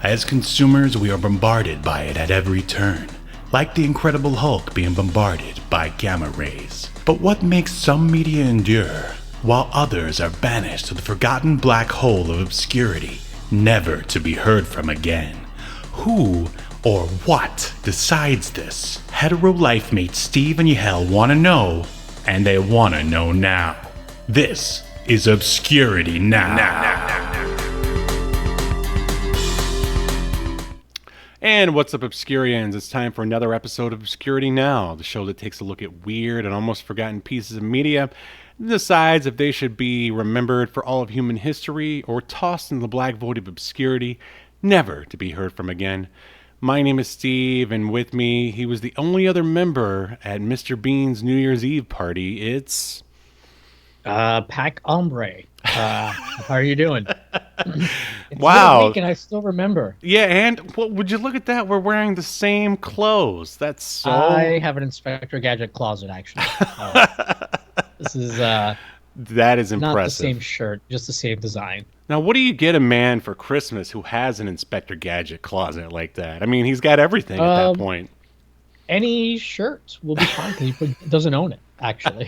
As consumers, we are bombarded by it at every turn, like the Incredible Hulk being bombarded by gamma rays. But what makes some media endure, while others are banished to the forgotten black hole of obscurity, never to be heard from again? Who or what decides this? Hetero life mates Steve and Yahel want to know, and they want to know now. This is Obscurity Now. And what's up, Obscurians? It's time for another episode of Obscurity Now, the show that takes a look at weird and almost forgotten pieces of media and decides if they should be remembered for all of human history or tossed in the black void of obscurity, never to be heard from again. My name is Steve, and with me, he was the only other member at Mr. Bean's New Year's Eve party. It's... Pac Ombre. How are you doing? It's wow. been a week and I still remember. Yeah, and well, would you look at that? We're wearing the same clothes. That's so... I have an Inspector Gadget closet, actually. This is that is impressive. not the same shirt, just the same design. Now, what do you get a man for Christmas who has an Inspector Gadget closet like that? I mean, he's got everything at that point. Any shirt will be fine because he doesn't own it, actually.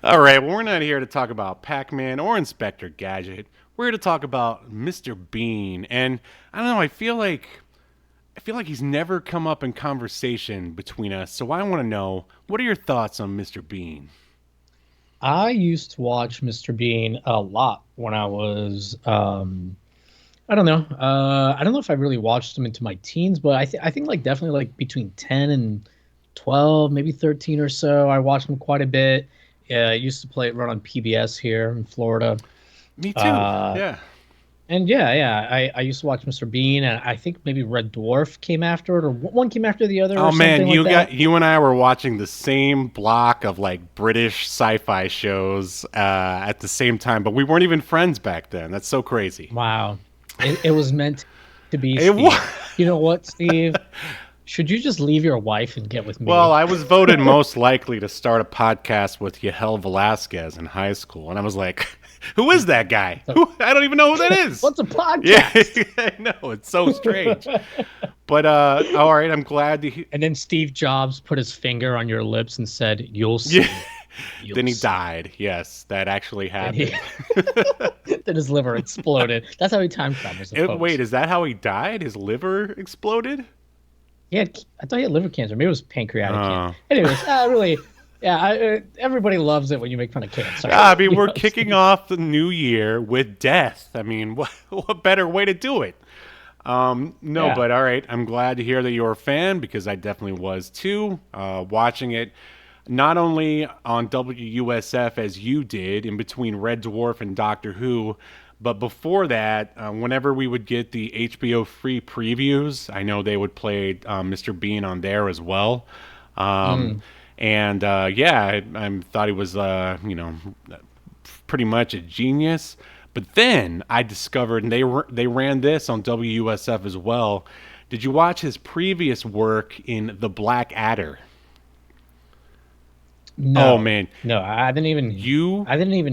All right, well, we're not here to talk about Pac-Man or Inspector Gadget. We're here to talk about Mr. Bean. And I don't know, I feel like he's never come up in conversation between us. So I want to know, what are your thoughts on Mr. Bean? I used to watch Mr. Bean a lot when I was, I don't know. I don't know if I really watched him into my teens, but I think like definitely like between 10 and 12, maybe 13 or so. I watched him quite a bit. I used to run on PBS here in Florida. Me too. Yeah. And I used to watch Mr. Bean, and I think maybe Red Dwarf came after it, or one came after the other. Oh or man, something like that. you and I were watching the same block of like British sci-fi shows at the same time, but we weren't even friends back then. That's so crazy. Wow, it was meant to be. It was. You know what, Steve? Should you just leave your wife and get with me? Well, I was voted most likely to start a podcast with Yahel Velasquez in high school, and I was like, who is that guy? I don't even know who that is. What's a podcast? Yeah, I know. It's so strange. But, all right, I'm glad to hear. And then Steve Jobs put his finger on your lips and said, "You'll see." Yeah. Then he died. Yes, that actually happened. Then his liver exploded. That's how he time travels. Wait, is that how he died? His liver exploded? Yeah, I thought he had liver cancer. Maybe it was pancreatic cancer. Anyways, really... Yeah, everybody loves it when you make fun of cancer. I mean, we're kicking off the new year with death. I mean, what better way to do it? But all right. I'm glad to hear that you're a fan, because I definitely was too. Watching it not only on WUSF as you did in between Red Dwarf and Doctor Who, but before that, whenever we would get the HBO free previews, I know they would play Mr. Bean on there as well. And I thought he was, pretty much a genius. But then I discovered, and they ran this on WUSF as well. Did you watch his previous work in The Black Adder? No. Oh man, no, I didn't even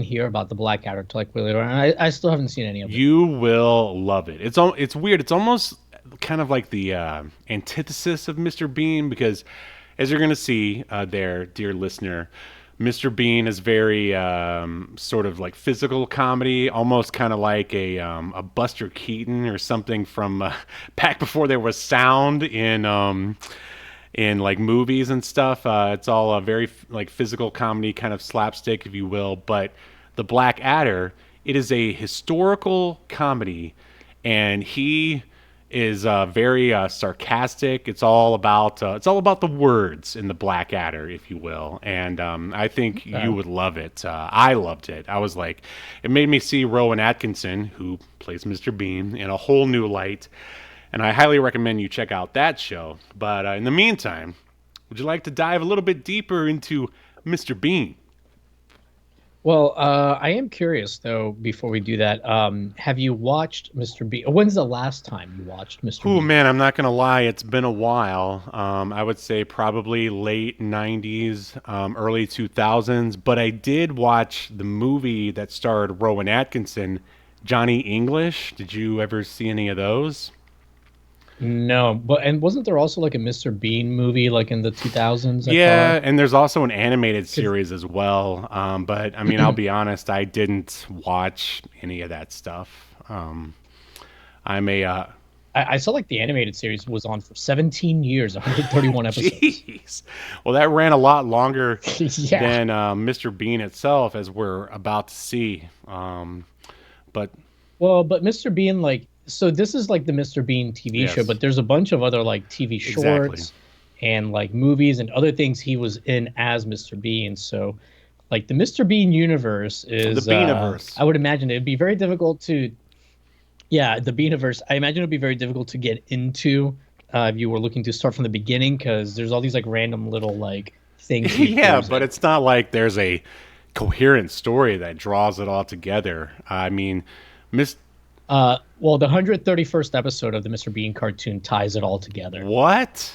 hear about The Black Adder till like really. I still haven't seen any of it. You will love it. It's weird. It's almost kind of like the antithesis of Mr. Bean, because, as you're going to see there, dear listener, Mr. Bean is very sort of like physical comedy, almost kind of like a Buster Keaton or something from back before there was sound in like movies and stuff. It's all a very like physical comedy, kind of slapstick, if you will. But The Black Adder, it is a historical comedy, and he is very sarcastic. It's all about the words in The Black Adder, if you will. And I think you would love it. I loved it. I was like, it made me see Rowan Atkinson, who plays Mr. Bean, in a whole new light. And I highly recommend you check out that show. But in the meantime, would you like to dive a little bit deeper into Mr. Bean? Well, I am curious, though, before we do that, have you watched Mr. Bean? When's the last time you watched Mr. Bean? Oh, man, I'm not going to lie. It's been a while. I would say probably late 90s, early 2000s. But I did watch the movie that starred Rowan Atkinson, Johnny English. Did you ever see any of those? No, but and wasn't there also like a Mr. Bean movie like in the 2000s, I Yeah, thought? and there's also an animated 'Cause series as well. But I mean, I'll be honest, I didn't watch any of that stuff. I'm a I saw like the animated series was on for 17 years, 131 episodes. jeez. Well, that ran a lot longer Yeah. than Mr. Bean itself, as we're about to see. But Well, but Mr. Bean, like, so this is like the Mr. Bean TV show, yes, but there's a bunch of other like TV exactly. shorts and like movies and other things he was in as Mr. Bean. So, like, the Mr. Bean universe The is, Beaniverse. I would imagine it'd be very difficult to, yeah, the Beaniverse. I imagine it'd be very difficult to get into if you were looking to start from the beginning because there's all these like random little like things he Yeah, appears but in. it's not like there's a coherent story that draws it all together. I mean, Miss Well, the 131st episode of the Mr. Bean cartoon ties it all together. what?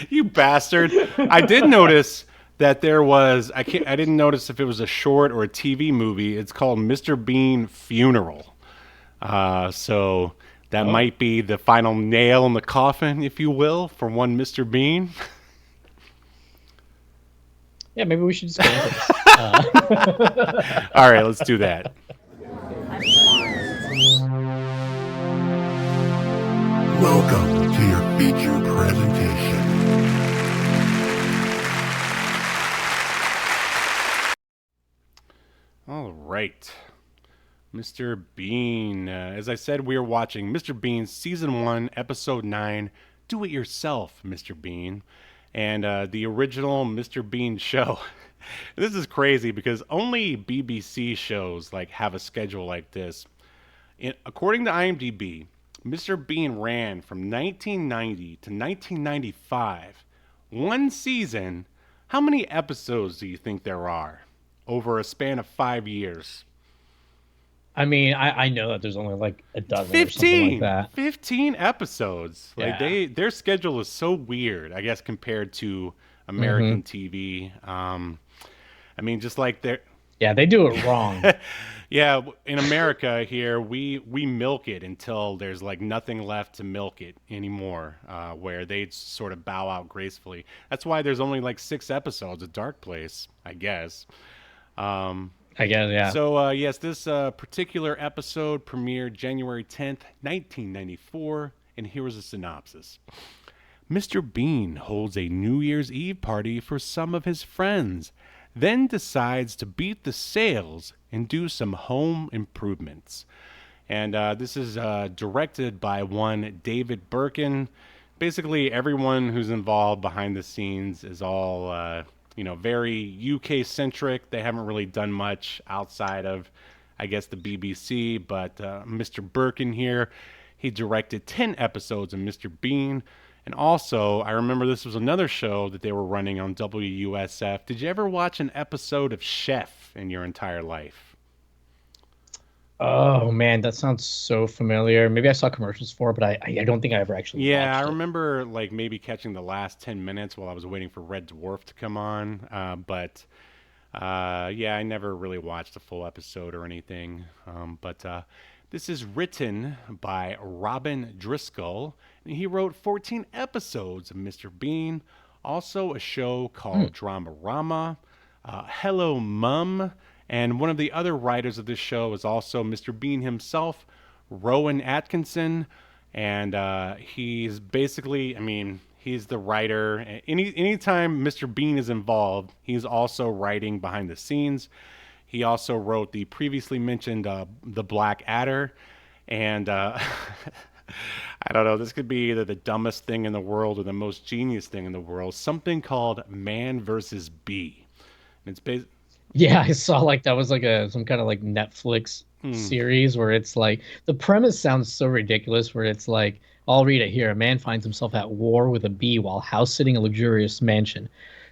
You bastard. I did notice that there was I didn't notice if it was a short or a TV movie. It's called Mr. Bean Funeral. So that Oh. might be the final nail in the coffin, if you will, for one Mr. Bean. Yeah, maybe we should just get into this. All right, let's do that. Welcome to your feature presentation. All right. Mr. Bean. As I said, we are watching Mr. Bean Season 1, Episode 9, Do It Yourself, Mr. Bean, and the original Mr. Bean show. This is crazy because only BBC shows like have a schedule like this. According to IMDb, Mr. Bean ran from 1990 to 1995. One season. How many episodes do you think there are over a span of 5 years? I mean, I know that there's only like a dozen or something like 15 that. 15 episodes. Like Yeah. their schedule is so weird, I guess, compared to Hmm. American TV. I mean, just like their Yeah, they do it wrong. yeah, in America here, we milk it until there's like nothing left to milk it anymore, where they sort of bow out gracefully. That's why there's only like 6 episodes of Dark Place, I guess. Um, I guess, yeah. yes, this particular episode premiered January 10th, 1994, and here is a synopsis. Mr. Bean holds a New Year's Eve party for some of his friends, then decides to beat the sales and do some home improvements. And this is directed by one David Birkin. Basically, everyone who's involved behind the scenes is all, very UK centric. They haven't really done much outside of, I guess, the BBC. But Mr. Birkin here, he directed 10 episodes of Mr. Bean. And also, I remember this was another show that they were running on WUSF. Did you ever watch an episode of Chef in your entire life? Oh man, that sounds so familiar. Maybe I saw commercials for it, but I don't think I ever actually Yeah, I watched it. remember like maybe catching the last 10 minutes while I was waiting for Red Dwarf to come on. But yeah, I never really watched a full episode or anything. But this is written by Robin Driscoll, and he wrote 14 episodes of Mr. Bean. Also, a show called Dramarama, Hello Mum, and one of the other writers of this show is also Mr. Bean himself, Rowan Atkinson, and he's basically, I mean, he's the writer. Anytime Mr. Bean is involved, he's also writing behind the scenes. He also wrote the previously mentioned The Black Adder, and I don't know. This could be either the dumbest thing in the world or the most genius thing in the world. Something called Man versus Bee. And it's based. Yeah, I saw like that was like a some kind of like Netflix series where it's like the premise sounds so ridiculous where it's like I'll read it here. A man finds himself at war with a bee while house sitting a luxurious mansion.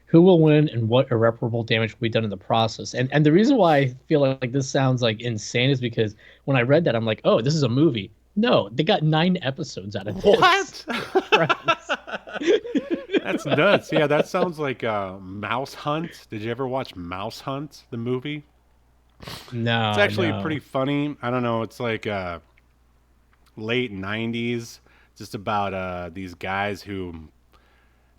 Who will win and what irreparable damage will be done in the process? And the reason why I feel like this sounds like insane is because when I read that I'm like, oh, this is a movie. No, they got 9 episodes out of this. What? That's nuts. Yeah, that sounds like Mouse Hunt. Did you ever watch Mouse Hunt, the movie? No, It's actually no. pretty funny. I don't know. It's like late 90s, just about these guys who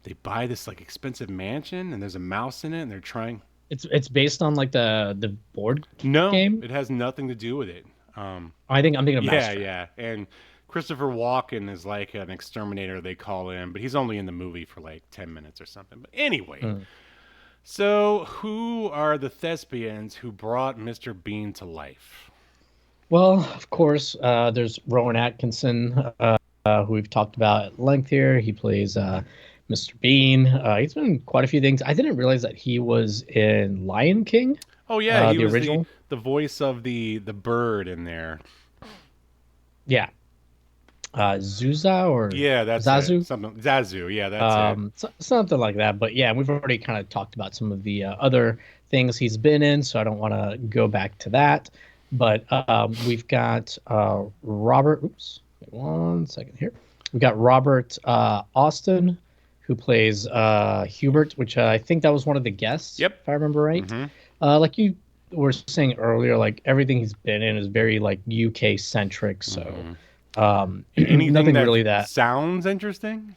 they buy this like expensive mansion and there's a mouse in it and they're trying. It's based on like the board No, game. it has nothing to do with it. I'm thinking of Yeah, Mousetrap. yeah. And Christopher Walken is like an exterminator, they call him, but he's only in the movie for like 10 minutes or something. But anyway, Mm. so who are the thespians who brought Mr. Bean to life? Well, of course, there's Rowan Atkinson, who we've talked about at length here. He plays Mr. Bean. He's been in quite a few things. I didn't realize that he was in Lion King, Oh yeah, he the was the original. the voice of the bird in there. Yeah, Zuza or Yeah, that's it. Zazu. Something Zazu. Yeah, that's it. Something like that. But yeah, we've already kind of talked about some of the other things he's been in, so I don't want to go back to that. But we've got Robert. Oops, wait 1 second here. We got Robert Austin, who plays Hubert, which I think that was one of the guests, Yep. if I remember right. hmm Like you were saying earlier, like everything he's been in is very like UK centric. So Anything nothing that really that. sounds interesting?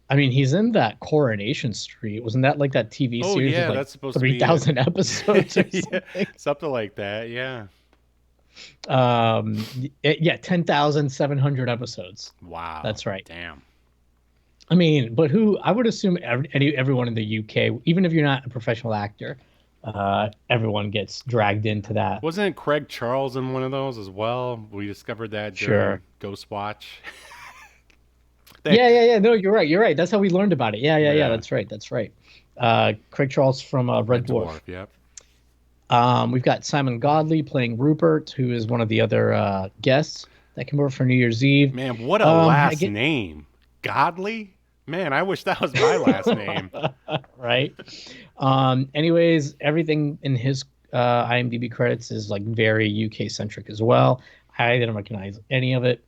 I mean, he's in that Coronation Street. Wasn't that like that TV Oh series yeah, with like that's supposed to be 3,000 episodes or yeah, something? something like that. Yeah. Yeah, 10,700 episodes. Wow. That's right. Damn. I mean, but who I would assume everyone in the UK, even if you're not a professional actor, everyone gets dragged into that. Wasn't Craig Charles in one of those as well? We discovered that during Sure. Ghost Watch. Yeah. No, you're right. You're right. That's how we learned about it. Yeah. Yeah. That's right. That's right. Craig Charles from Red Dwarf. Yep. We've got Simon Godley playing Rupert, who is one of the other guests that came over for New Year's Eve. Man, what a I last get name. Godly? Man, I wish that was my last name. right. Anyways, everything in his IMDb credits is like very UK centric as well. I didn't recognize any of it.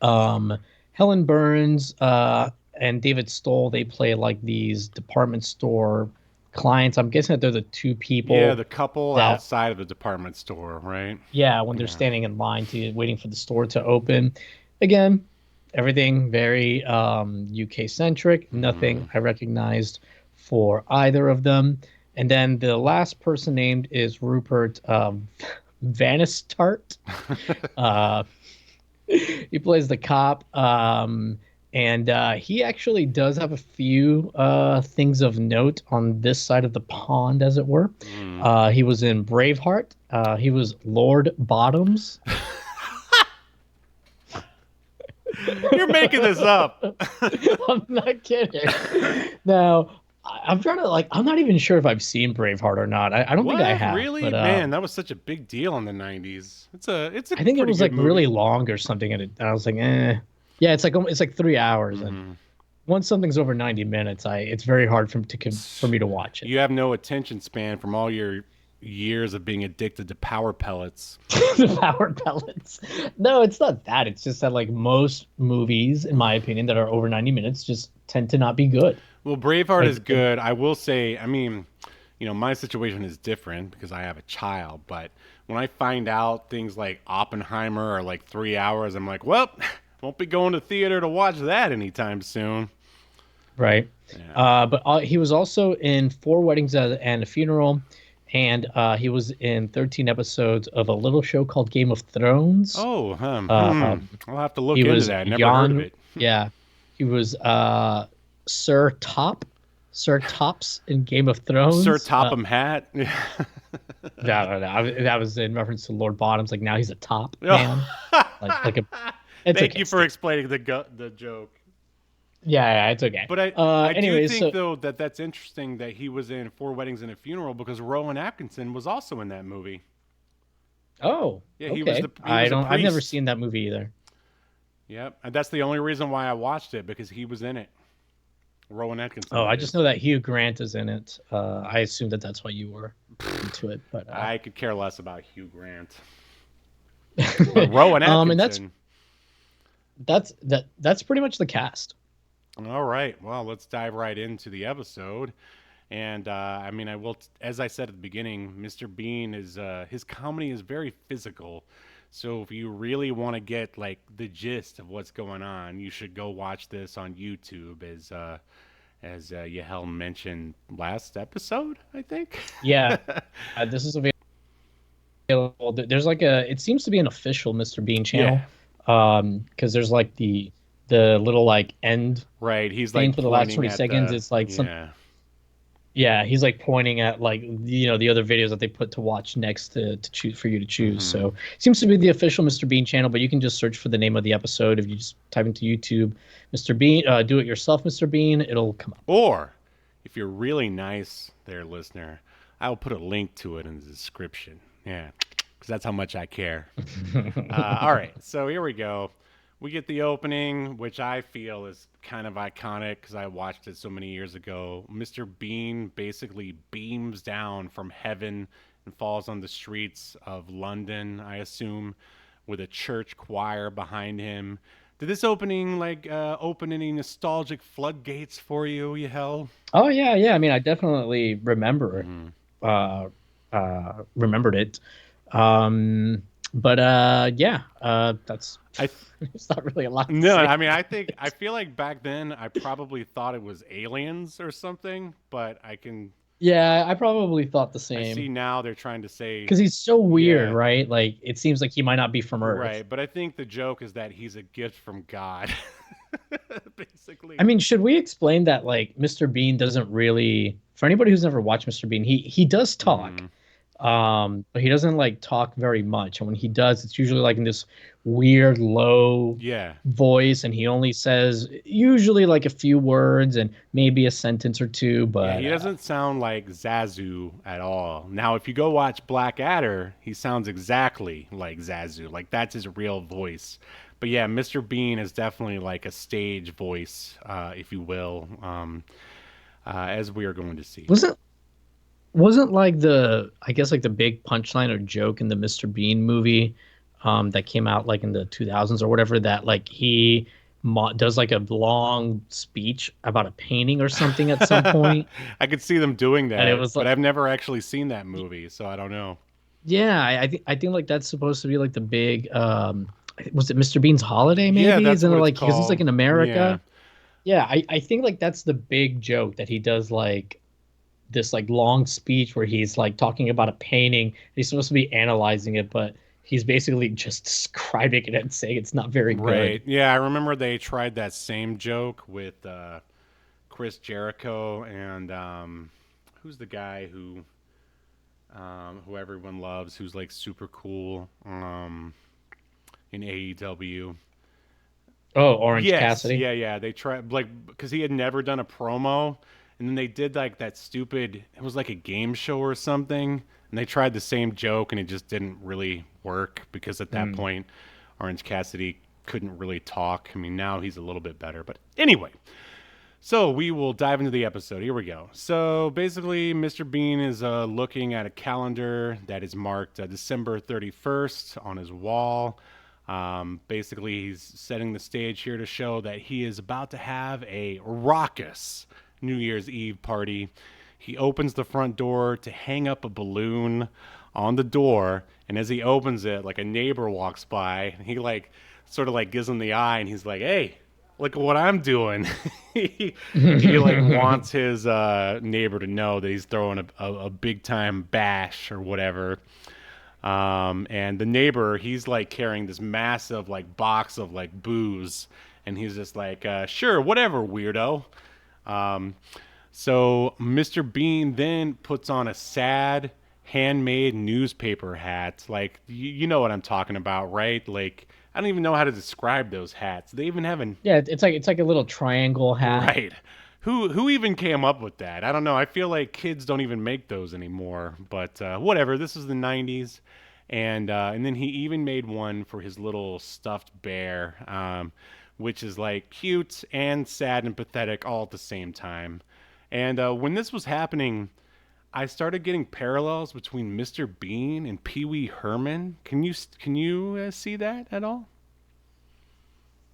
Helen Burns and David Stoll, they play like these department store clients. I'm guessing that they're the two people. Yeah, the couple that- outside of the department store, right? Yeah, when they're standing in line to waiting for the store to open. Again, everything very UK centric. Nothing I recognized for either of them. And then the last person named is Rupert Vanistart. He plays the cop. And he actually does have a few things of note on this side of the pond, as it were. He was in Braveheart. He was Lord Bottoms. You're making this up. I'm not kidding. Now, I'm trying to like. I'm not even sure if I've seen Braveheart or not. I don't think I have. Really? But, Man, that was such a big deal in the 90s. It's a I think it pretty was good like movie. really long or something, and I was like, eh. Yeah, it's like 3 hours, and once something's over 90 minutes, it's very hard for me to watch it. You have no attention span from all your years of being addicted to power pellets. The power pellets. No, it's not that. It's just that like most movies, in my opinion, that are over 90 minutes just tend to not be good. Well, Braveheart Like, is good. I will say, I mean, my situation is different because I have a child, but when I find out things like Oppenheimer are like 3 hours, I'm like, well, won't be going to theater to watch that anytime soon. Right. Yeah. But he was also in Four Weddings and a Funeral, and he was in 13 episodes of a little show called Game of Thrones. Oh, I'll have to look He into was that. Never heard of it. Yeah. He was Sir Tops in Game of Thrones. Sir Topham Hat. No. That was in reference to Lord Bottoms. Like now he's a top man. like a. It's Thank okay, you for explaining the joke. Yeah, it's okay. But I anyway, do think, though, that's interesting that he was in Four Weddings and a Funeral because Rowan Atkinson was also in that movie. Oh, Yeah, okay. he was the I've never priest. seen that movie either. Yep, and that's the only reason why I watched it, because he was in it. Rowan Atkinson. Oh, I just know that Hugh Grant is in it. I assume that that's why you were into it, but I could care less about Hugh Grant. But Rowan Atkinson. and that's pretty much the cast. All right, well, let's dive right into the episode. And I mean, as I said at the beginning, Mr. Bean is his comedy is very physical. So if you really want to get like the gist of what's going on, you should go watch this on YouTube, as Yahel mentioned last episode, I think. Yeah, this is available. There's like it seems to be an official Mr. Bean channel, Yeah. because there's like the little like end Right. He's thing like for the last pointing 20 at seconds. the It's like some, yeah. yeah, he's like pointing at like the other videos that they put to watch next to choose for you to choose. Mm-hmm. So it seems to be the official Mr. Bean channel, but you can just search for the name of the episode. If you just type into YouTube, Mr. Bean, do it yourself, Mr. Bean, it'll come up. Or if you're really nice there, listener, I'll put a link to it in the description. Yeah, because that's how much I care. All right, so here we go. We get the opening, which I feel is kind of iconic because I watched it so many years ago. Mr. Bean basically beams down from heaven and falls on the streets of London, I assume, with a church choir behind him. Did this opening open any nostalgic floodgates for you, Yahel? Oh yeah, yeah. I mean, I definitely remember Mm-hmm. remembered it. But yeah, that's I it's not really a lot to No, say. I mean, I feel like back then I probably thought it was aliens or something, but Yeah, I probably thought the I see same now they're trying to say, because he's so weird, yeah, right? Like it seems like he might not be from Earth. right, but I think the joke is that he's a gift from God, basically. I mean, should we explain that like Mr. Bean doesn't really, for anybody who's never watched Mr. Bean, he does talk. Mhm. But he doesn't like talk very much. And when he does, it's usually like in this weird low Yeah, voice, and he only says usually like a few words and maybe a sentence or two, yeah, but he doesn't sound like Zazu at all. Now, if you go watch Blackadder, he sounds exactly like Zazu. Like that's his real voice. But yeah, Mr. Bean is definitely like a stage voice, if you will, as we are going to see. wasn't like the, I guess like the big punchline or joke in the Mr. Bean movie that came out like in the 2000s or whatever, that like he does like a long speech about a painting or something at some point. I could see them doing And it that, was but like, I've never actually seen that movie, so I don't know. yeah, I think like that's supposed to be like the big was it Mr. Bean's Holiday Yeah, maybe? that's Isn't it what it's like because it's like called. in Yeah, America? Yeah, I think like that's the big joke that he does like this like long speech where he's like talking about a painting. He's supposed to be analyzing it, but he's basically just describing it and saying it's not very right. good. Yeah, I remember they tried that same joke with Chris Jericho and who's the guy who everyone loves, who's like super cool in AEW. Oh, Orange Yes, Cassidy. yeah, yeah. They tried like because he had never done a promo, and then they did like that stupid. It was like a game show or something, and they tried the same joke, and it just didn't really work because at that Mm. point, Orange Cassidy couldn't really talk. I mean, now he's a little bit better, but anyway. So we will dive into the episode. Here we go. So basically, Mr. Bean is looking at a calendar that is marked December 31st on his wall. Basically, he's setting the stage here to show that he is about to have a raucous New Year's Eve party. He opens the front door to hang up a balloon on the door, and as he opens it, like a neighbor walks by, and he like sort of like gives him the eye, and he's like, "Hey, look at what I'm doing." He like wants his neighbor to know that he's throwing a big time bash or whatever. And the neighbor, he's like carrying this massive like box of like booze, and he's just like, sure, whatever, weirdo. Um, so Mr. Bean then puts on a sad handmade newspaper hat. Like you know what I'm talking about, right? Like I don't even know how to describe those hats. They even have an Yeah, it's like a little triangle hat. right. Who even came up with that? I don't know. I feel like kids don't even make those anymore. But whatever. This is the '90s, and then he even made one for his little stuffed bear, which is like cute and sad and pathetic all at the same time. And when this was happening, I started getting parallels between Mr. Bean and Pee Wee Herman. Can you see that at all?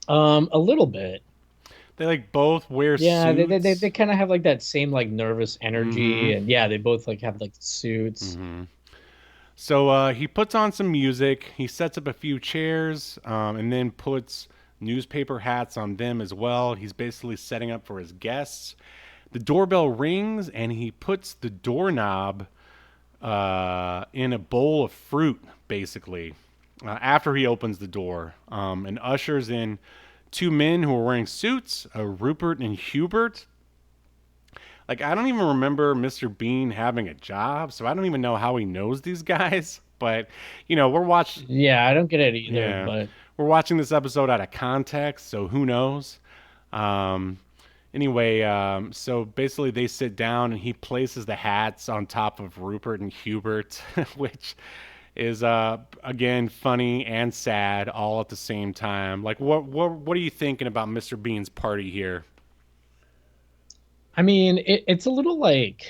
A little bit. They like both wear Yeah, suits. they kind of have like that same like nervous energy, Mm-hmm. and yeah, they both like have like suits. Mm-hmm. So he puts on some music. He sets up a few chairs, and then puts newspaper hats on them as well. He's basically setting up for his guests. The doorbell rings, and he puts the doorknob in a bowl of fruit, basically, after he opens the door, and ushers in two men who are wearing suits, Rupert and Hubert. Like, I don't even remember Mr. Bean having a job, so I don't even know how he knows these guys. But, we're watching. Yeah, I don't get it either, Yeah, but we're watching this episode out of context, so who knows? Um, anyway, so basically they sit down and he places the hats on top of Rupert and Hubert, which is again funny and sad all at the same time. Like, what are you thinking about Mr. Bean's party here? I mean, it's a little like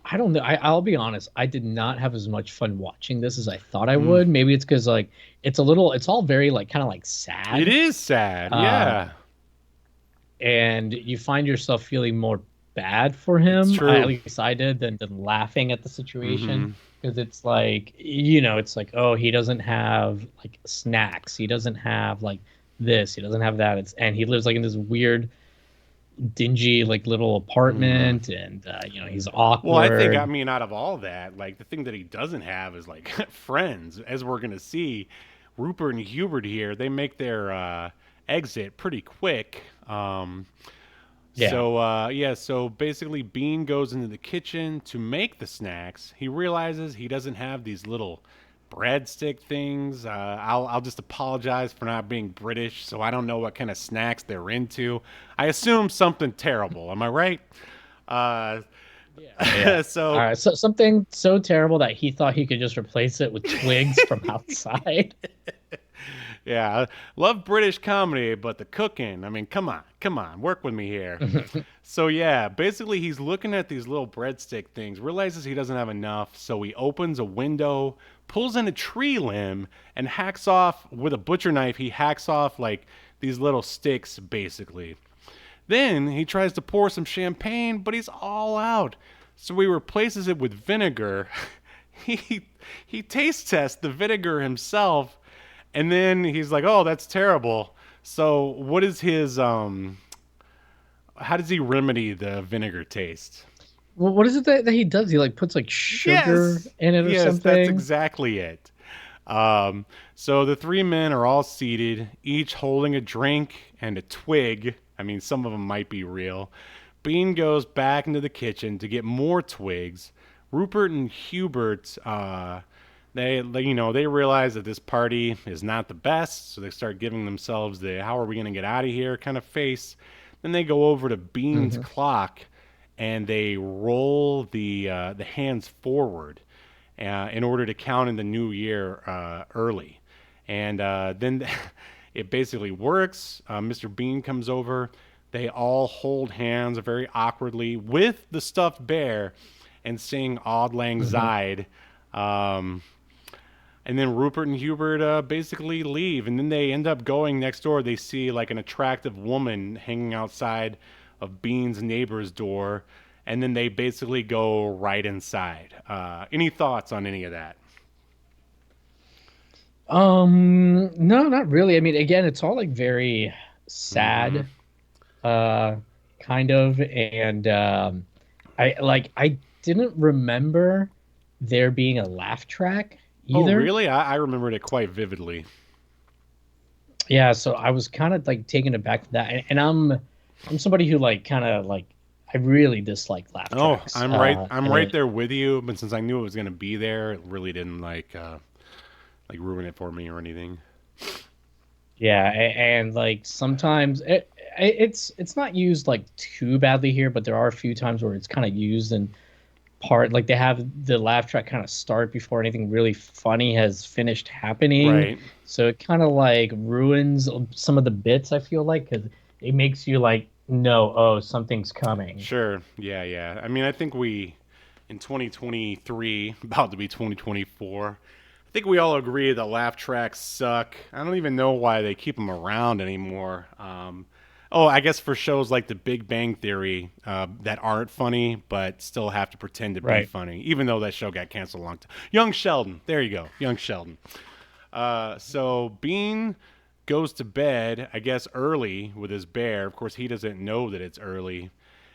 I don't know. I'll be honest. I did not have as much fun watching this as I thought I Mm, would. Maybe it's because like it's all very like kind of like it sad. is sad, Um, yeah. and you find yourself feeling more bad for It's him. At true. least I did than laughing at the situation Mm-hmm. because it's like it's like oh he doesn't have like snacks. He doesn't have like this. He doesn't have that. And he lives like in this weird dingy like little Mm-hmm. apartment and he's Well, I think, I awkward. mean, out of all that, like, the thing that he doesn't have is, like, friends. As we're going to see, Rupert and Hubert here, they make their exit pretty quick. Yeah. Yeah, so basically, Bean goes into the kitchen to make the snacks. He realizes he doesn't have these little breadstick things. I'll just apologize for not being British, so I don't know what kind of snacks they're into. I assume something terrible. Am I right? Uh, Yeah. All so right. So something so terrible that he thought he could just replace it with twigs from outside. yeah, I love British comedy, but the cooking, I mean, come on, work with me here. So yeah, basically he's looking at these little breadstick things, realizes he doesn't have enough, so he opens a window, pulls in a tree limb, and hacks off with a butcher knife. He hacks off like these little sticks, basically. Then he tries to pour some champagne, but he's all out. So he replaces it with vinegar. he he taste tests the vinegar himself, and then he's like, "Oh, that's terrible." So what is his how does he remedy the vinegar taste? Well, what is it that he does? He like puts like sugar Yes. in it or Yes, that's something. exactly it. Um, so the three men are all seated, each holding a drink and a twig. I mean, some of them might be real. Bean goes back into the kitchen to get more twigs. Rupert and Hubert, they realize that this party is not the best, so they start giving themselves the "how are we going to get out of here" kind of face. Then they go over to Bean's Hmm. clock and they roll the hands forward in order to count in the new year early. And then it basically works. Mr. Bean comes over. They all hold hands very awkwardly with the stuffed bear and sing Auld Lang Hmm. Syne. Um, and then Rupert and Hubert basically leave. And then they end up going next door. They see like an attractive woman hanging outside of Bean's neighbor's door. And then they basically go right inside. Any thoughts on any of that? No, not really. I mean, again, it's all like very Mm-hmm. sad, uh, kind of, and I didn't remember there being a laugh track Oh, either. really? I remembered it quite vividly. Yeah, so I was kind of like taken aback to that, and I'm somebody who like kind of like I really dislike laugh Oh, tracks. I'm right. I'm And right it there with you. But since I knew it was gonna be there, it really didn't like ruin it for me or anything. Yeah, and like sometimes it's not used like too badly here, but there are a few times where it's kind of used and part like they have the laugh track kind of start before anything really funny has finished happening. Right. So it kind of like ruins some of the bits, I feel like, because it makes you like know, oh, something's coming. Sure. Yeah. Yeah. I mean, I think we in 2023, about to be 2024. I think we all agree that laugh tracks suck. I don't even know why they keep them around anymore. Oh, I guess for shows like The Big Bang Theory that aren't funny, but still have to pretend to be Right. funny, even though that show got canceled a long time. Young Sheldon. There you go. Young Sheldon. So Bean goes to bed, I guess, early with his bear. Of course, he doesn't know that it's early.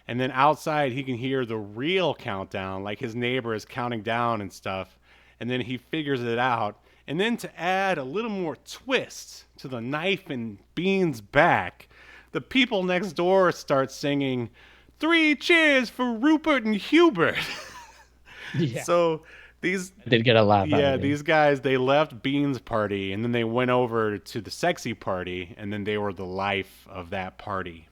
And then outside, he can hear the real countdown, like his neighbor is counting down and stuff. And then he figures it out. And then to add a little more twist to the knife in Bean's back, the people next door start singing, "Three cheers for Rupert and Hubert." Yeah. So these I did get a laugh out yeah, of it. these guys, they left Bean's party and then they went over to the sexy party and then they were the life of that party.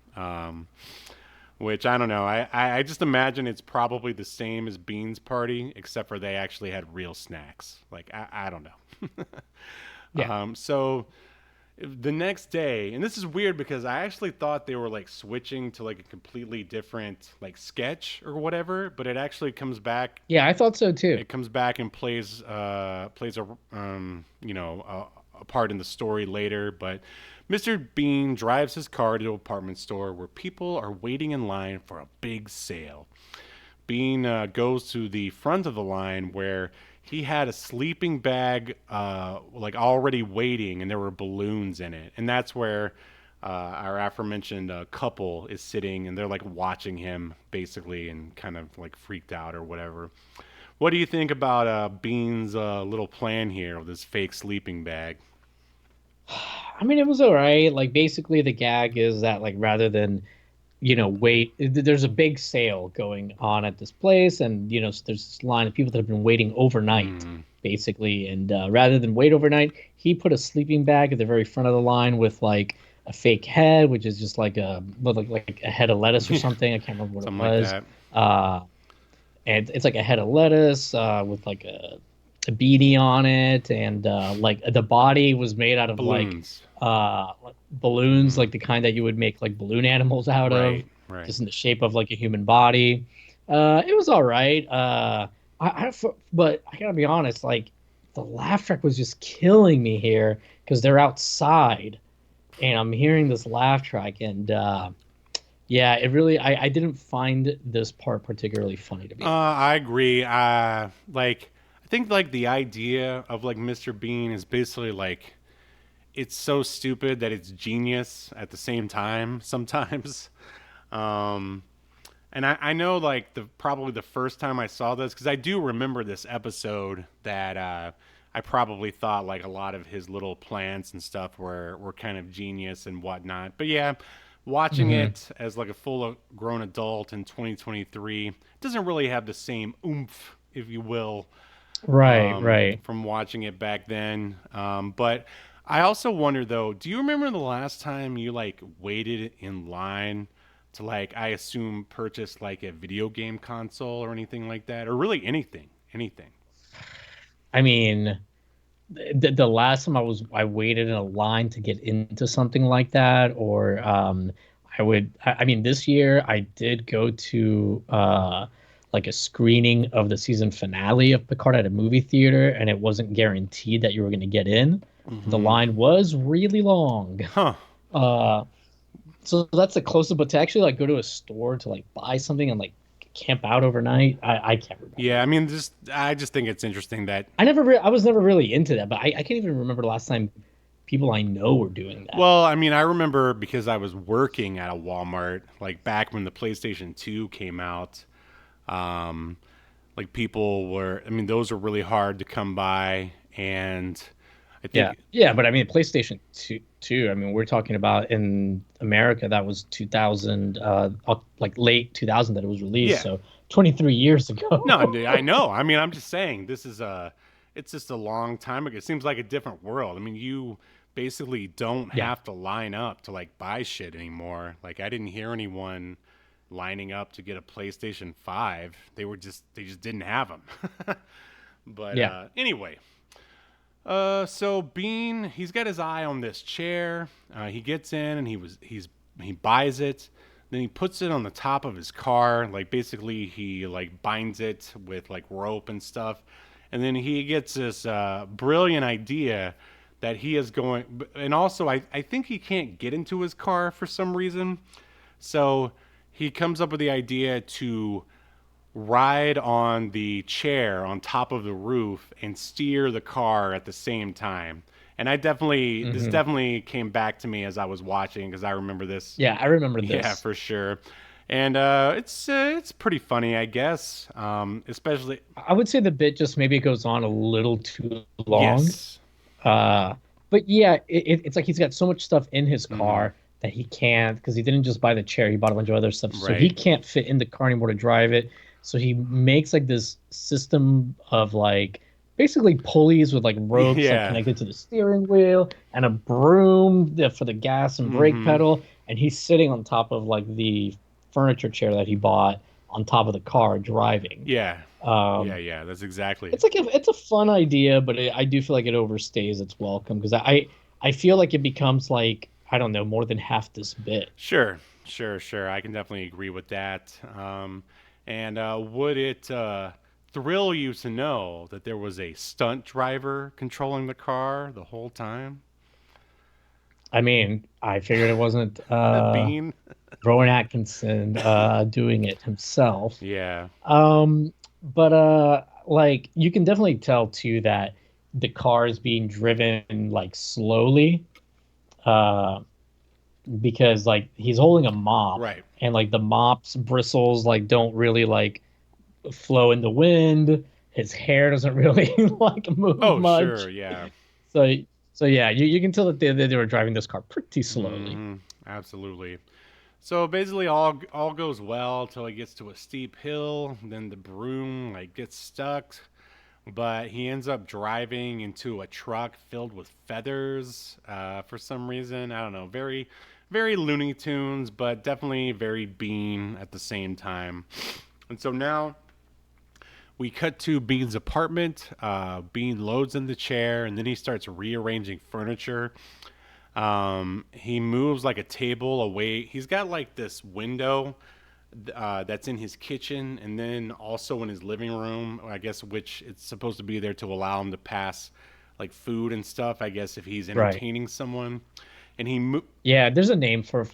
Which I don't know. I just imagine it's probably the same as Bean's party, except for they actually had real snacks. Like, I don't know. Yeah. So the next day, and this is weird because I actually thought they were like switching to like a completely different like sketch or whatever, but it actually comes back. Yeah, I thought so too. It comes back and plays a a part in the story later. But Mr. Bean drives his car to a department store where people are waiting in line for a big sale. Bean goes to the front of the line where he had a sleeping bag like already waiting and there were balloons in it, and that's where our aforementioned couple is sitting and they're like watching him basically and kind of like freaked out or whatever. What do you think about Bean's little plan here with this fake sleeping bag? I mean, it was all right. Like basically the gag is that like rather than wait, there's a big sale going on at this place, and there's this line of people that have been waiting overnight, basically, and rather than wait overnight, he put a sleeping bag at the very front of the line with like a fake head, which is just like like a head of lettuce or something. I can't remember what Something it like was. that. And it's like a head of lettuce with like a beanie on it, and like the body was made out of Balloons. like balloons, like the kind that you would make like balloon animals out of, Right, right. just in the shape of like a human body. It was all right. But I gotta be honest, like the laugh track was just killing me here because they're outside, and I'm hearing this laugh track, and yeah, it really I didn't find this part particularly funny to be honest. I agree. Like I think like the idea of like Mr. Bean is basically like it's so stupid that it's genius at the same time sometimes. Um, and I know like the probably the first time I saw this because I do remember this episode that I probably thought like a lot of his little plans and stuff were kind of genius and whatnot. But yeah, watching Mhm. it as like a full grown adult in 2023 doesn't really have the same oomph, if you will, Right, right. from watching it back then. But I also wonder though, do you remember the last time you like waited in line to like I assume purchase like a video game console or anything like that, or really anything, anything? I mean, the last time I waited in a line to get into something like that, or I mean this year I did go to like a screening of the season finale of Picard at a movie theater, and it wasn't guaranteed that you were going to get in. The Mm-hmm. line was really long. Huh. Uh, so that's the closest, but to actually like go to a store to like buy something and like camp out overnight, I can't remember. Yeah, I mean, just I just think it's interesting that. I was never really into that, but I can't even remember the last time people I know were doing that. Well, I mean, I remember because I was working at a Walmart, like back when the PlayStation 2 came out. Um, like people were, I mean, those are really hard to come by, and I Yeah, think, yeah, but I mean, PlayStation 2. I mean, we're talking about in America that was 2000, like late 2000 that it was released. yeah, So 23 years ago. no, I know. I mean, I'm just saying this is it's just a long time ago. It seems like a different world. I mean, you basically don't Yeah, have to line up to like buy shit anymore. Like I didn't hear anyone lining up to get a PlayStation 5. They just didn't have them. But yeah, anyway, so Bean, he's got his eye on this chair. He gets in and he buys it. Then he puts it on the top of his car. Like basically, he like binds it with like rope and stuff. And then he gets this brilliant idea that he is going, and also I think he can't get into his car for some reason. So he comes up with the idea to ride on the chair on top of the roof and steer the car at the same time. And this definitely came back to me as I was watching, because I remember this. Yeah, I remember this. Yeah, for sure. And it's pretty funny, I guess. Especially, I would say the bit just maybe goes on a little too long. yes. But yeah, it's like he's got so much stuff in his car that he can't, because he didn't just buy the chair, he bought a bunch of other stuff. So he Right. can't fit in the car anymore to drive it. So he makes like this system of like basically pulleys with like ropes like Yeah. connected to the steering wheel and a broom for the gas and brake pedal. And he's sitting on top of like the furniture chair that he bought on top of the car driving. Yeah. Yeah. That's exactly. It's like it's a fun idea, but I do feel like it overstays its welcome, because I feel like it becomes like, I don't know, more than half this bit. Sure. I can definitely agree with that. And would it thrill you to know that there was a stunt driver controlling the car the whole time? I mean, I figured it wasn't Bean? Rowan Atkinson doing it himself. Yeah. But like you can definitely tell too that the car is being driven like slowly, because like he's holding a mop, Right. and like the mop's bristles like don't really like flow in the wind. His hair doesn't really like move Oh, much. sure. Yeah. So yeah, you can tell that they were driving this car pretty slowly. Absolutely. So basically, all goes well until he gets to a steep hill. Then the broom like gets stuck, but he ends up driving into a truck filled with feathers for some reason. I don't know. Very, very Looney Tunes, but definitely very Bean at the same time. And so now we cut to Bean's apartment. Bean loads in the chair, and then he starts rearranging furniture. He moves like a table away. He's got like this window that's in his kitchen, and then also in his living room, I guess, which it's supposed to be there to allow him to pass like food and stuff, I guess, if he's Right. entertaining someone. And Yeah, there's a name for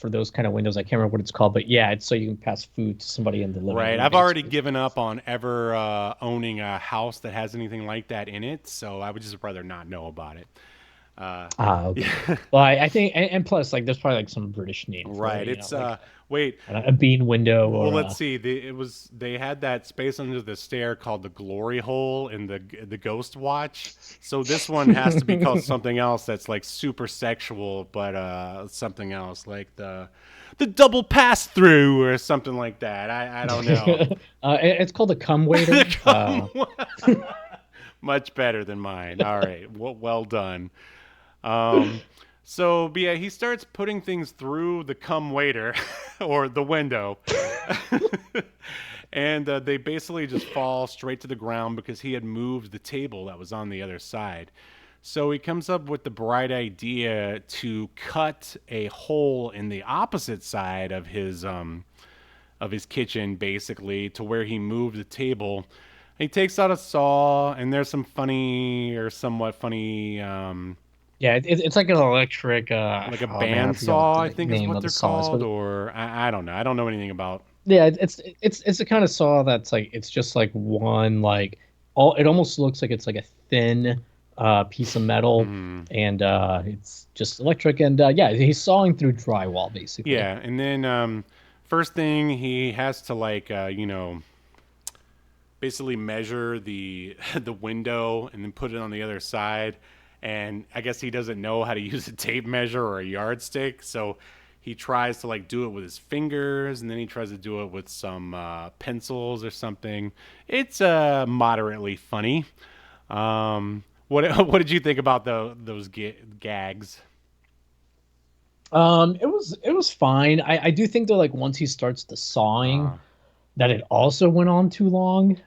those kind of windows. I can't remember what it's called, but yeah, it's so you can pass food to somebody in the living Right. room. I've already basically. given up on ever owning a house that has anything like that in it, so I would just rather not know about it. Okay. Well, I think, and plus, like, there's probably like some British name. For Right. it, It's like wait. a bean window. Or, Well, let's see. They had that space under the stair called the glory hole in the Ghost Watch. So this one has to be called something else that's like super sexual, but something else like the double pass through or something like that. I don't know. It's called a cum waiter. Much better than mine. All right. Well done. So, but yeah, he starts putting things through the cum waiter or the window. And they basically just fall straight to the ground because he had moved the table that was on the other side. So he comes up with the bright idea to cut a hole in the opposite side of his kitchen, basically, to where he moved the table. He takes out a saw, and there's some funny or somewhat funny Yeah, it's like an electric, like a oh, man, I forget bandsaw, what I the think is name what of they're the saw is, called, but or I don't know. I don't know anything about. yeah, it's the kind of saw that's like, it's just like one, like, it almost looks like it's like a thin piece of metal, and it's just electric, and yeah, he's sawing through drywall basically. Yeah, and then first thing he has to like basically measure the the window and then put it on the other side. And I guess he doesn't know how to use a tape measure or a yardstick, so he tries to like do it with his fingers, and then he tries to do it with some pencils or something. It's moderately funny. What did you think about those gags? It was fine. I do think though, like once he starts the sawing, that it also went on too long.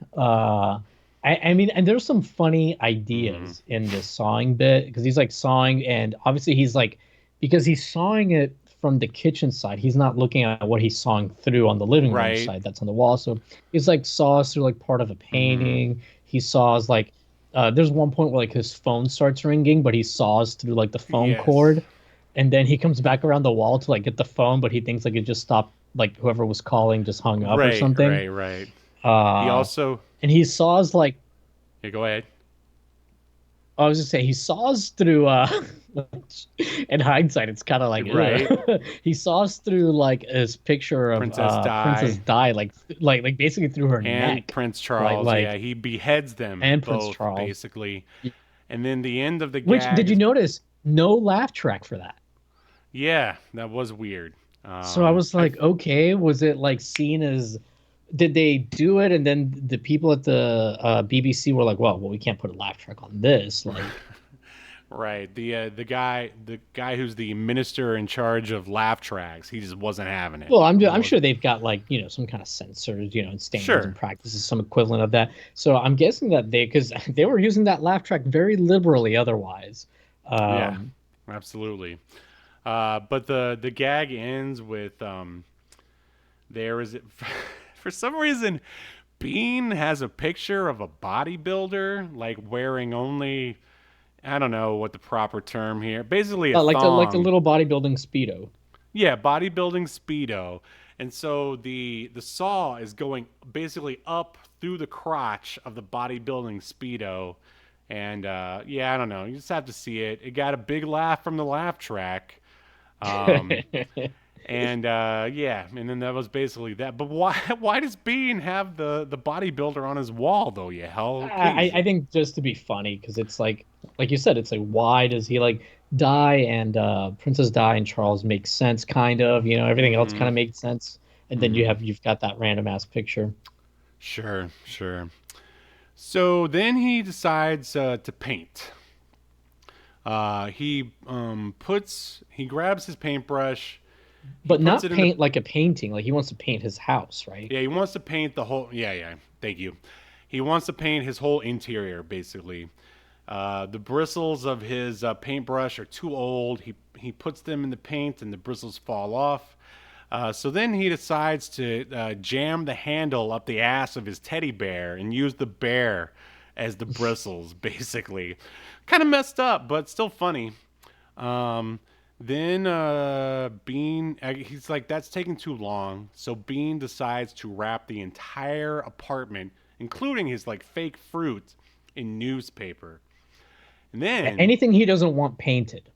I mean, and there's some funny ideas in this sawing bit, because he's like sawing, and obviously he's like, because he's sawing it from the kitchen side, he's not looking at what he's sawing through on the living room Right. side that's on the wall. So he's like saws through like part of a painting. He saws like there's one point where like his phone starts ringing, but he saws through like the phone Yes. cord, and then he comes back around the wall to like get the phone, but he thinks like it just stopped, like whoever was calling just hung up or Right, something. right, right. He Uh, also, and he saws like yeah, go ahead. I was just saying he saws through in hindsight it's kind of like Right. ugh. He saws through like his picture of Princess Princess Di Di like basically through her and neck. Prince Like Charles. Yeah, like he beheads them and Prince both Charles. basically. And then the end of the Which gag did you is, notice? No laugh track for that. yeah, that was weird. So I was I like, okay, was it like seen as did they do it and then the people at the BBC were like, well, we can't put a laugh track on this. Like, right, the guy who's the minister in charge of laugh tracks, he just wasn't having it. well, He I'm sure wasn't. they've got like some kind of censors, and standards and Sure. practices, some equivalent of that. So I'm guessing that because they were using that laugh track very liberally otherwise. Yeah, Um, absolutely. But the gag ends with there is for some reason Bean has a picture of a bodybuilder like wearing only, I don't know what the proper term here. Basically a like a thong. little bodybuilding speedo. Yeah, bodybuilding speedo. And so the saw is going basically up through the crotch of the bodybuilding speedo. And yeah, I don't know. You just have to see it. It got a big laugh from the laugh track. Um, and yeah, and then that was basically that. But why why does Bean have the bodybuilder on his wall though? You hell, please. I think just to be funny because it's like you said, it's like why does he like die and Princess Di and Charles make sense kind of, everything else kind Mm-hmm. of makes sense, and then Mm-hmm. you've got that random ass picture. Sure, sure. So then he decides to paint. He grabs his paintbrush, he But puts not it in the, paint like a painting. Like he wants to paint his house, right? yeah, he wants to paint the whole, yeah, yeah, thank you. He wants to paint his whole interior, basically. The bristles of his paintbrush are too old. He puts them in the paint and the bristles fall off. So then he decides to jam the handle up the ass of his teddy bear and use the bear as the bristles, basically. Kind of messed up, but still funny. Um, then Bean, he's like, that's taking too long. So Bean decides to wrap the entire apartment, including his like fake fruit, in newspaper. And then, Anything he doesn't want painted.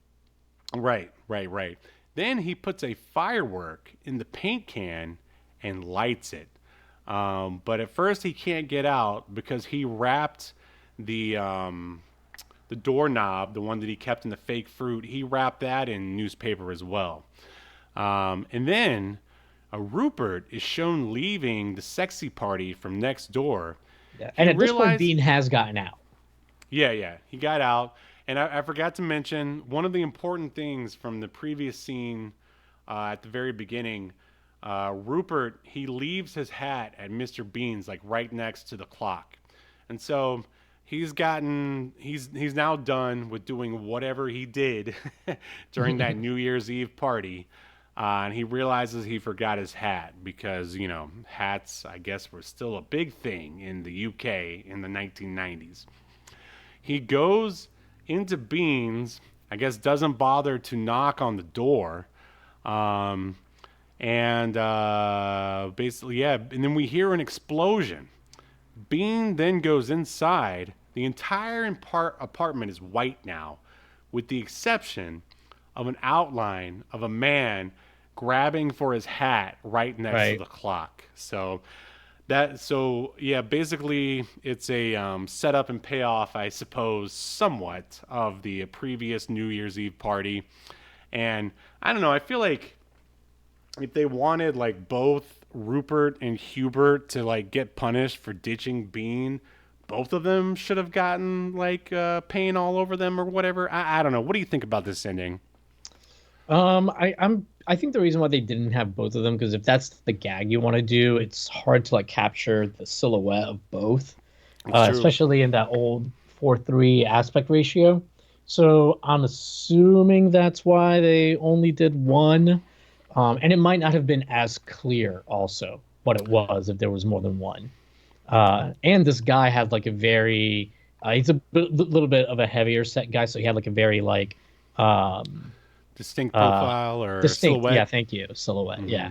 right, right, right. Then he puts a firework in the paint can and lights it. But at first he can't get out because he wrapped the doorknob, the one that he kept in the fake fruit. He wrapped that in newspaper as well. And then Rupert is shown leaving the sexy party from next door. Yeah. He And at this point, realized, Bean has gotten out. yeah, yeah, he got out. And I forgot to mention one of the important things from the previous scene at the very beginning. Rupert, he leaves his hat at Mr. Bean's, like right next to the clock. And so he's now done with doing whatever he did during that New Year's Eve party. And he realizes he forgot his hat because, hats, I guess, were still a big thing in the UK in the 1990s. He goes into Beans, I guess doesn't bother to knock on the door. Um, and basically, yeah, and then we hear an explosion. Bean then goes inside. The entire apartment is white now, with the exception of an outline of a man grabbing for his hat right next to Right. the clock. So yeah, basically it's a setup and payoff, I suppose, somewhat of the previous New Year's Eve party. And I don't know, I feel like if they wanted like both Rupert and Hubert to like get punished for ditching Bean, both of them should have gotten like paint all over them or whatever. I don't know. What do you think about this ending? I think the reason why they didn't have both of them because if that's the gag you want to do, it's hard to like capture the silhouette of both, It's true. especially in that old 4:3 aspect ratio. So I'm assuming that's why they only did one. And it might not have been as clear also what it was if there was more than one. And this guy had like a very He's a little bit of a heavier set guy, so he had like a very like um Distinct uh profile or distinct. Yeah, silhouette? thank you. Silhouette. Hmm. Yeah.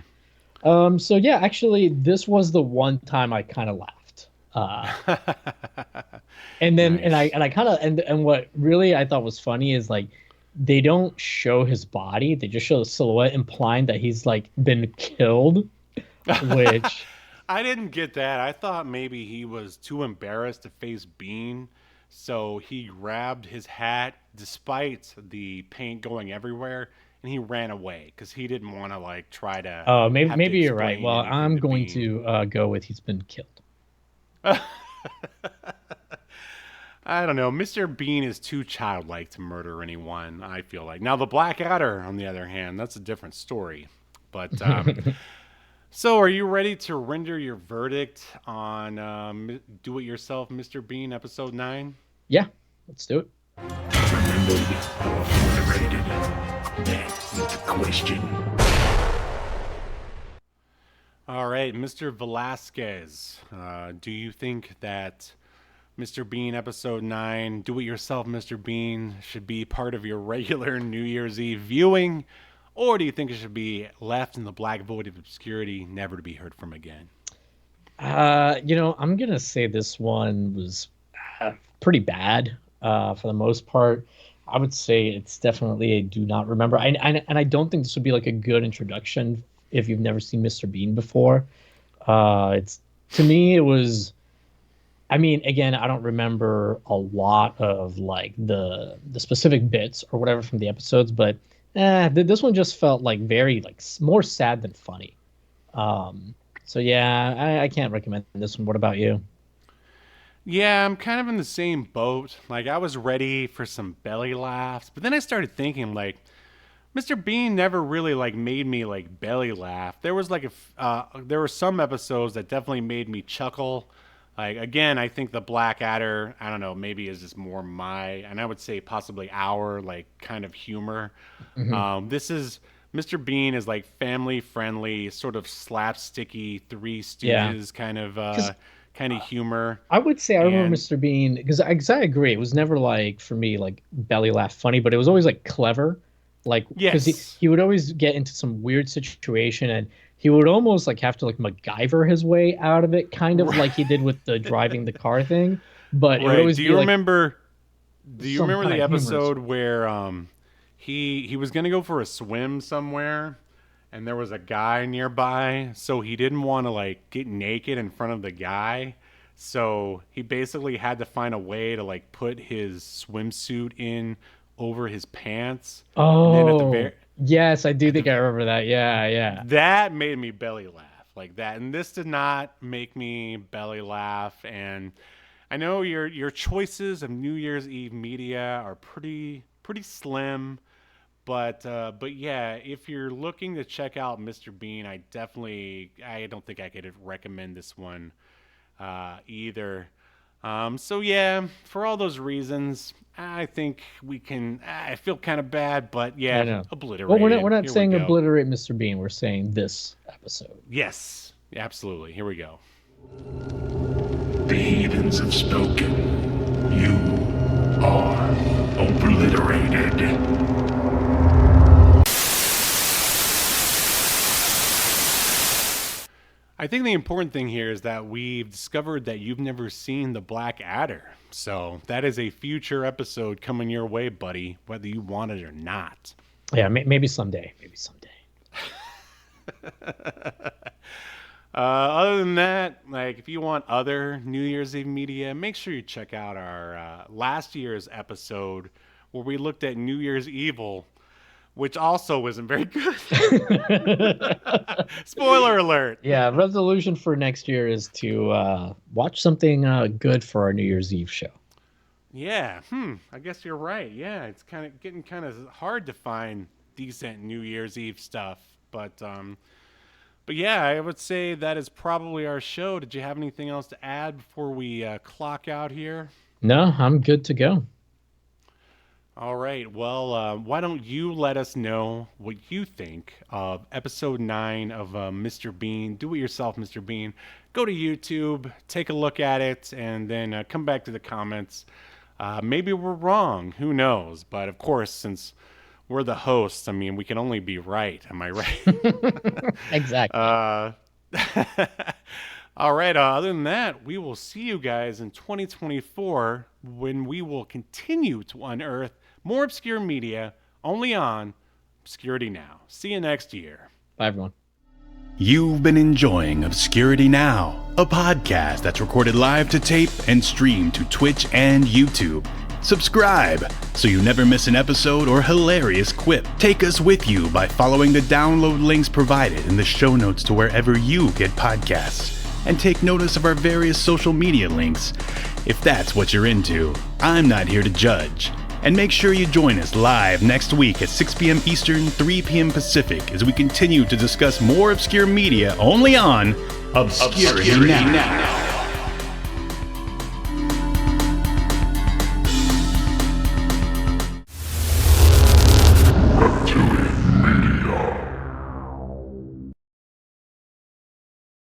So yeah, actually, this was the one time I kind of laughed. And then Nice. I kind of and what really I thought was funny is like they don't show his body; they just show the silhouette, implying that he's like been killed. Which I didn't get that. I thought maybe he was too embarrassed to face Bean, so he grabbed his hat despite the paint going everywhere, and he ran away because he didn't want to like try to have to maybe you're right. explain Well, anything I'm to going Bean. to go with he's been killed. I don't know. Mr. Bean is too childlike to murder anyone, I feel like. Now, the Black Adder, on the other hand, that's a different story. But so, are you ready to render your verdict on Do It Yourself, Mr. Bean, episode 9? Yeah, let's do it. Remember, obliterated. That is the question. All right, Mr. Velasquez, do you think that Mr. Bean, episode 9, Do It Yourself, Mr. Bean, should be part of your regular New Year's Eve viewing? Or do you think it should be left in the black void of obscurity, never to be heard from again? I'm gonna say this one was pretty bad for the most part. I would say it's definitely a do not remember. And I don't think this would be like a good introduction if you've never seen Mr. Bean before. It's to me it was. I mean, again, I don't remember a lot of like the specific bits or whatever from the episodes, but this one just felt like very like more sad than funny. So yeah, I can't recommend this one. What about you? Yeah, I'm kind of in the same boat. Like, I was ready for some belly laughs, but then I started thinking, like, Mr. Bean never really like made me like belly laugh. There was like there were some episodes that definitely made me chuckle. Like again, I think the Black Adder, I don't know, maybe is just more my, and I would say possibly our like kind of humor. Hmm. This is Mr. Bean is like family friendly, sort of slapsticky, Three Yeah, Stooges because kind of humor, I would say I remember and Mr. Bean because I agree. It was never like for me like belly laugh funny, but it was always like clever, like because yes, he would always get into some weird situation and he would almost like have to like MacGyver his way out of it, kind of like he did with the driving the car thing. But it would right. always be like Do you some remember kind the of humorous episode way. where he was gonna go for a swim somewhere, and there was a guy nearby, so he didn't want to like get naked in front of the guy, so he basically had to find a way to like put his swimsuit in over his pants, and then Oh, yes, I do at think the I remember that. Yeah, yeah. that made me belly laugh like that, and this did not make me belly laugh. And I know your choices of New Year's Eve media are pretty slim, but yeah, if you're looking to check out Mr. Bean, I don't think I could recommend this one either. So yeah, for all those reasons, I think we can. I feel kind of bad, but I yeah, know. Well, we're obliterated. not Here we saying go. obliterate Mr. Bean. We're saying this episode. Yes, absolutely. Here we go. The heathens have spoken. You are obliterated. I think the important thing here is that we've discovered that you've never seen the Black Adder. So that is a future episode coming your way, buddy, whether you want it or not. Yeah, maybe someday. Maybe someday. Other than that, like if you want other New Year's Eve media, make sure you check out our last year's episode where we looked at New Year's Evil, which also wasn't very good. Spoiler alert. Yeah, resolution for next year is to watch something good for our New Year's Eve show. Yeah, I guess you're right. Yeah, it's kind of getting kind of hard to find decent New Year's Eve stuff, but yeah, I would say that is probably our show. Did you have anything else to add before we clock out here? No, I'm good to go. All right. Well, why don't you let us know what you think of episode 9 of Mr. Bean? Do it yourself, Mr. Bean. Go to YouTube, take a look at it, and then come back to the comments. Maybe we're wrong. Who knows? But of course, since we're the hosts, I mean, we can only be right. Am I right? Exactly. All right. Other than that, we will see you guys in 2024 when we will continue to unearth more obscure media only on Obscurity Now. See you next year. Bye, everyone. You've been enjoying Obscurity Now, a podcast that's recorded live to tape and streamed to Twitch and YouTube. Subscribe so you never miss an episode or hilarious quip. Take us with you by following the download links provided in the show notes to wherever you get podcasts. And take notice of our various social media links. If that's what you're into, I'm not here to judge. And make sure you join us live next week at 6 p.m. Eastern, 3 p.m. Pacific as we continue to discuss more obscure media only on Obscurity Now.